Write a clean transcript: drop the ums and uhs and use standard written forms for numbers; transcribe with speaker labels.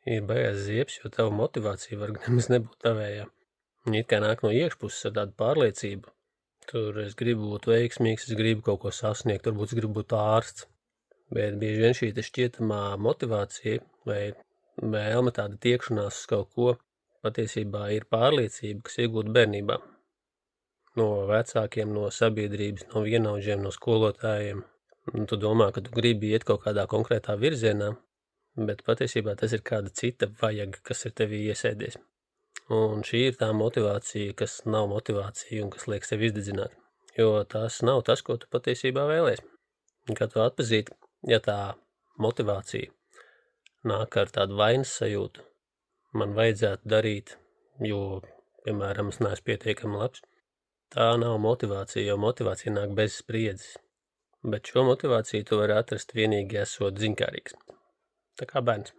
Speaker 1: ir baigās ziepes, jo tava motivācija var nemaz nebūt tavējā. It kā nāk no iekšpuses ar tādu pārliecību. Tur es gribu būt veiksmīgs, es gribu kaut ko sasniegt, varbūt es gribu būt ārsts. Bet bieži vien šī šķietamā motivācija vai vēlme tāda tiekšanās uz kaut ko patiesībā ir pārliecība, kas iegūta bērnībā. No vecākiem, no sabiedrības, no vienaudžiem, no skolotājiem. Tu domā, ka tu gribi iet kaut kādā konkrētā virzienā, bet patiesībā tas ir kāda cita vajaga, kas ir tevī iesēdies. Un šī ir tā motivācija, kas nav motivācija un kas liek sevi izdedzināt. Jo tas nav tas, ko tu patiesībā vēlies. Kā tu atpazīt, ja tā motivācija nāk ar tādu vainas sajūtu, man vajadzētu darīt, jo, piemēram, es neesmu pietiekami labs. Tā nav motivācija, jo motivācija nāk bez spriedzes. Bet šo motivāciju tu vari atrast vienīgi esot ziņkārīgs. Tā kā bērns.